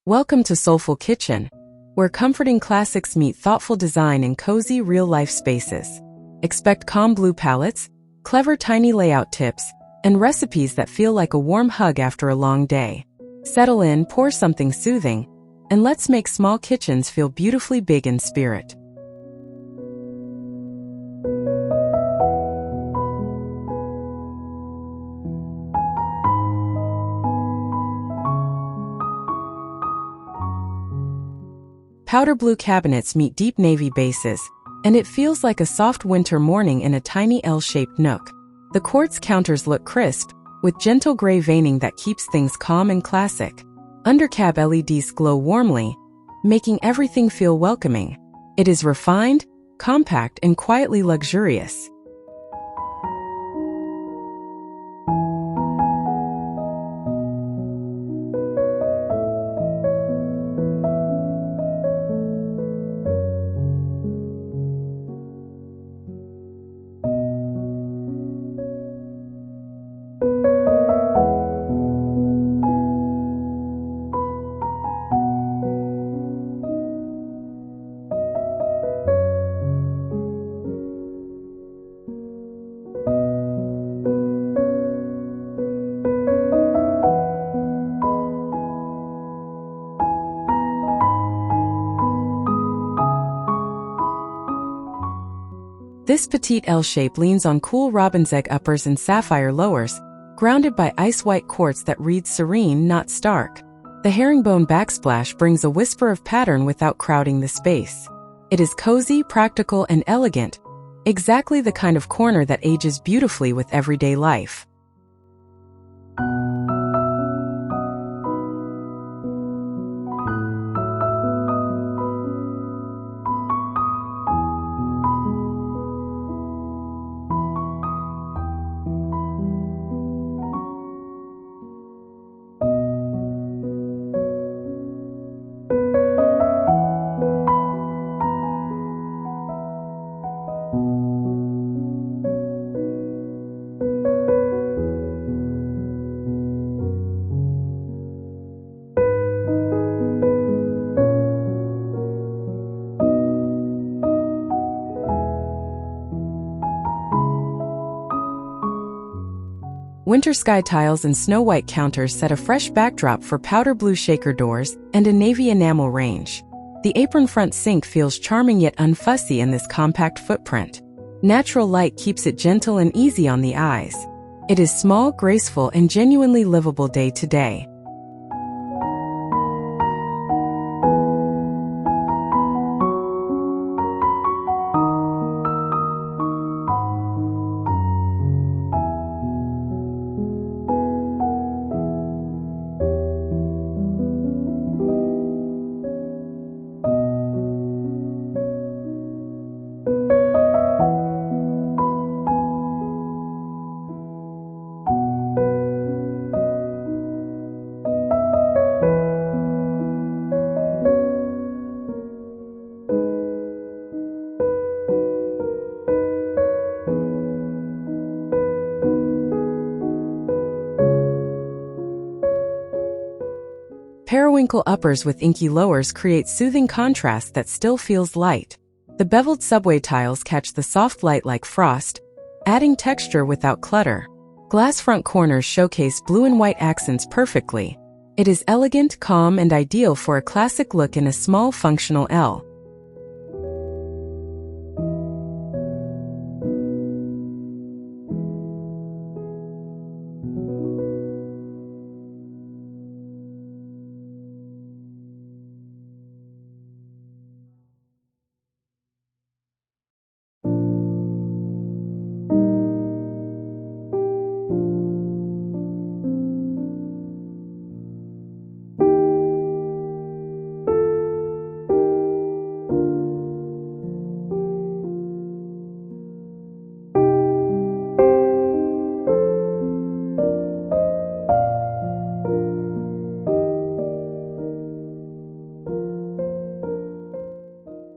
Welcome to Soulful Kitchen, where comforting classics meet thoughtful design in cozy real-life spaces. Expect calm blue palettes, clever tiny layout tips, and recipes that feel like a warm hug after a long day. Settle in, pour something soothing, and let's make small kitchens feel beautifully big in spirit. Powder blue cabinets meet deep navy bases, and it feels like a soft winter morning in a tiny L-shaped nook. The quartz counters look crisp, with gentle gray veining that keeps things calm and classic. Undercab LEDs glow warmly, making everything feel welcoming. It is refined, compact, and quietly luxurious. This petite L shape leans on cool robin's egg uppers and sapphire lowers, grounded by ice-white quartz that reads serene, not stark. The herringbone backsplash brings a whisper of pattern without crowding the space. It is cozy, practical, and elegant, exactly the kind of corner that ages beautifully with everyday life. Winter sky tiles and snow-white counters set a fresh backdrop for powder blue shaker doors and a navy enamel range. The apron-front sink feels charming yet unfussy in this compact footprint. Natural light keeps it gentle and easy on the eyes. It is small, graceful, and genuinely livable day to day. Periwinkle uppers with inky lowers create soothing contrast that still feels light. The beveled subway tiles catch the soft light like frost, adding texture without clutter. Glass front corners showcase blue and white accents perfectly. It is elegant, calm, and ideal for a classic look in a small functional L.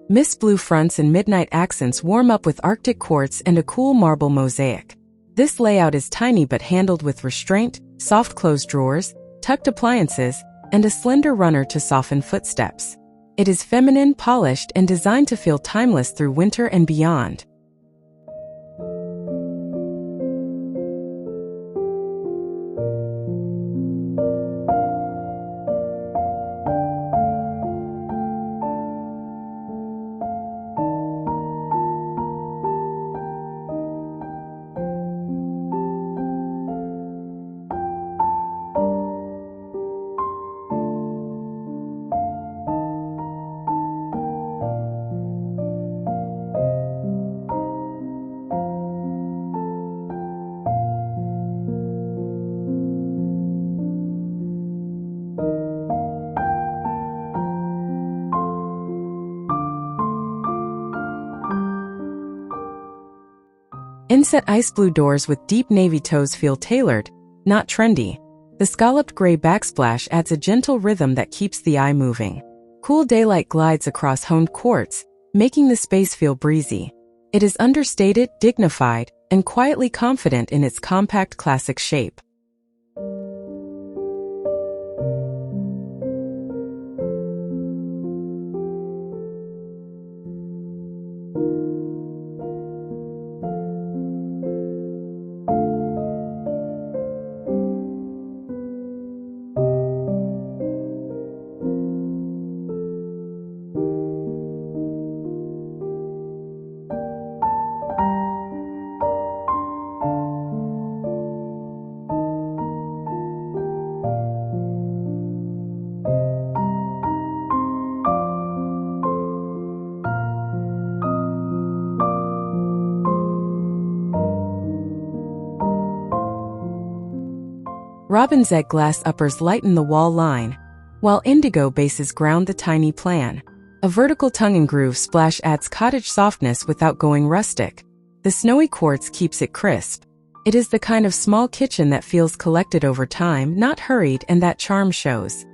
Mist blue fronts and midnight accents warm up with Arctic quartz and a cool marble mosaic. This layout is tiny but handled with restraint, soft closed drawers, tucked appliances, and a slender runner to soften footsteps. It is feminine, polished, and designed to feel timeless through winter and beyond. Inset ice blue doors with deep navy toes feel tailored, not trendy. The scalloped gray backsplash adds a gentle rhythm that keeps the eye moving. Cool daylight glides across honed quartz, making the space feel breezy. It is understated, dignified, and quietly confident in its compact classic shape. Robin's egg glass uppers lighten the wall line, while indigo bases ground the tiny plan. A vertical tongue and groove splash adds cottage softness without going rustic. The snowy quartz keeps it crisp. It is the kind of small kitchen that feels collected over time, not hurried, and that charm shows.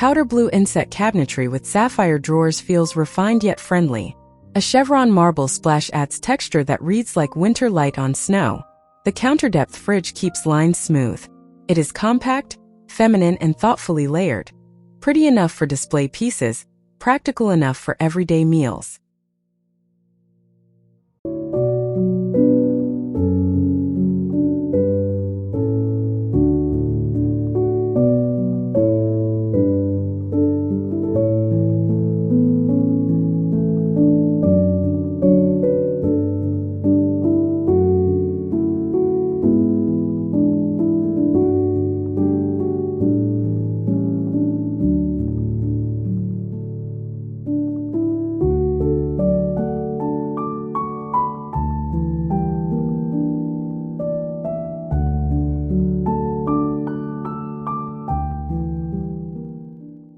Powder blue inset cabinetry with sapphire drawers feels refined yet friendly. A chevron marble splash adds texture that reads like winter light on snow. The counter-depth fridge keeps lines smooth. It is compact, feminine, and thoughtfully layered. Pretty enough for display pieces, practical enough for everyday meals.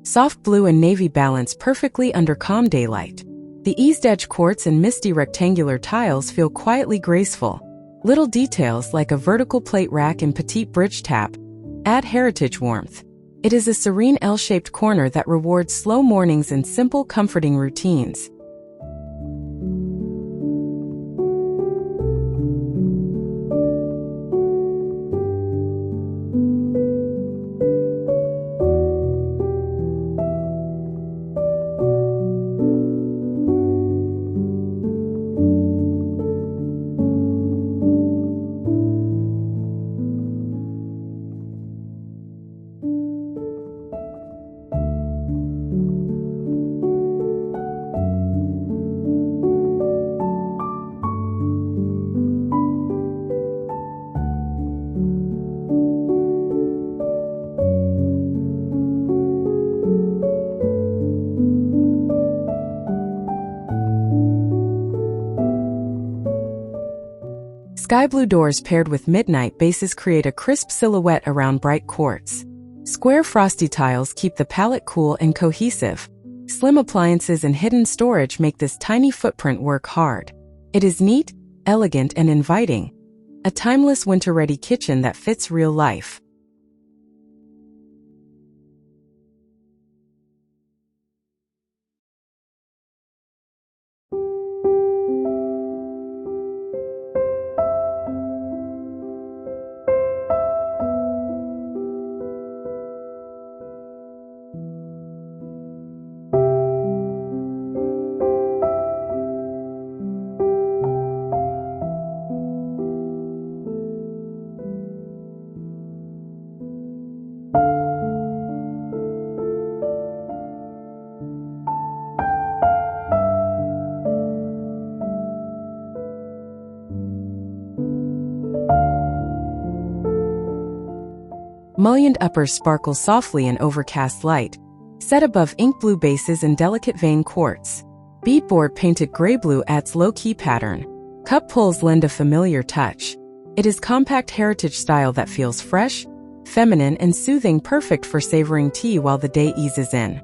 Soft blue and navy balance perfectly under calm daylight. The eased edge quartz and misty rectangular tiles feel quietly graceful. Little details like a vertical plate rack and petite bridge tap add heritage warmth. It is a serene L-shaped corner that rewards slow mornings and simple, comforting routines. Sky blue doors paired with midnight bases create a crisp silhouette around bright quartz. Square frosty tiles keep the palette cool and cohesive. Slim appliances and hidden storage make this tiny footprint work hard. It is neat, elegant, and inviting. A timeless winter-ready kitchen that fits real life. Mullioned uppers sparkle softly in overcast light, set above ink blue bases and delicate veined quartz. Beadboard painted gray blue adds low-key pattern. Cup pulls lend a familiar touch. It is compact heritage style that feels fresh, feminine, and soothing, perfect for savoring tea while the day eases in.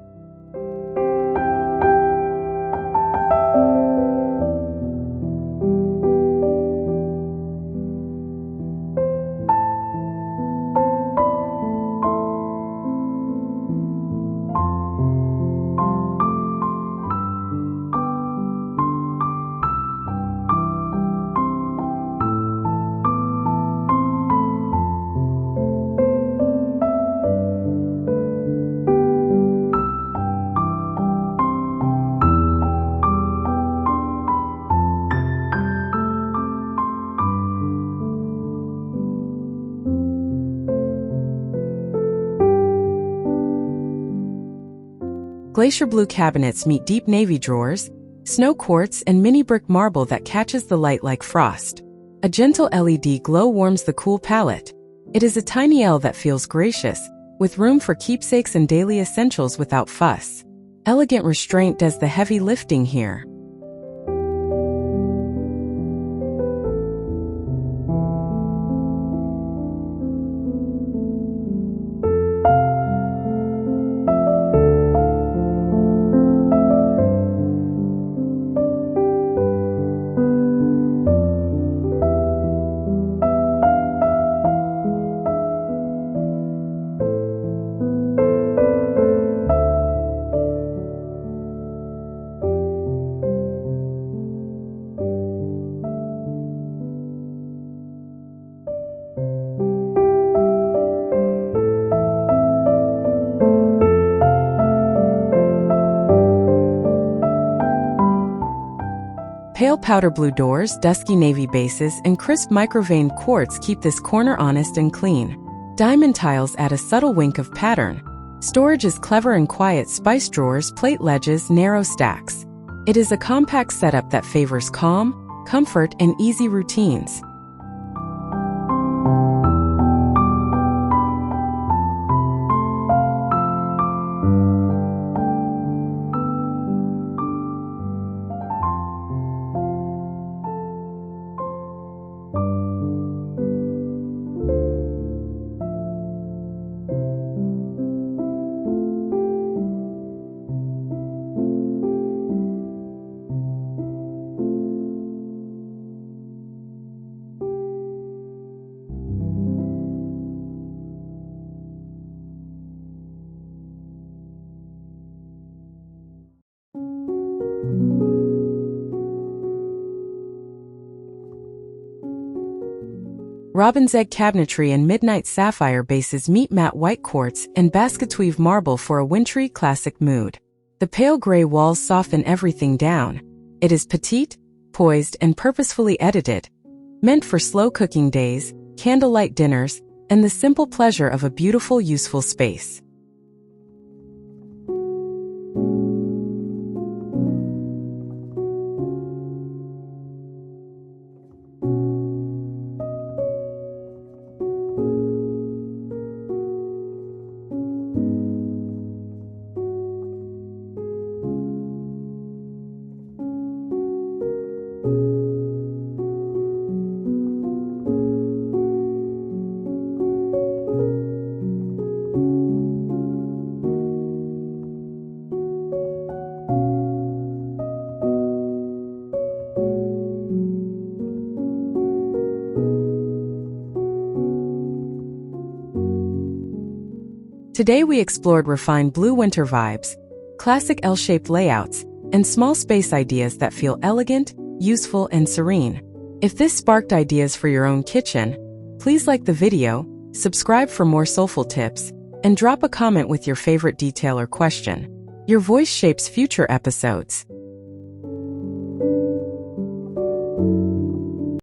Glacier blue cabinets meet deep navy drawers, snow quartz, and mini brick marble that catches the light like frost. A gentle LED glow warms the cool palette. It is a tiny L that feels gracious, with room for keepsakes and daily essentials without fuss. Elegant restraint does the heavy lifting here. Pale powder blue doors, dusky navy bases, and crisp microveined quartz keep this corner honest and clean. Diamond tiles add a subtle wink of pattern. Storage is clever and quiet: spice drawers, plate ledges, narrow stacks. It is a compact setup that favors calm, comfort, and easy routines. Robin's egg cabinetry and midnight sapphire bases meet matte white quartz and basketweave marble for a wintry, classic mood. The pale gray walls soften everything down. It is petite, poised, and purposefully edited, meant for slow cooking days, candlelight dinners, and the simple pleasure of a beautiful, useful space. Today we explored refined blue winter vibes, classic L-shaped layouts, and small space ideas that feel elegant, useful, and serene. If this sparked ideas for your own kitchen, please like the video, subscribe for more soulful tips, and drop a comment with your favorite detail or question. Your voice shapes future episodes.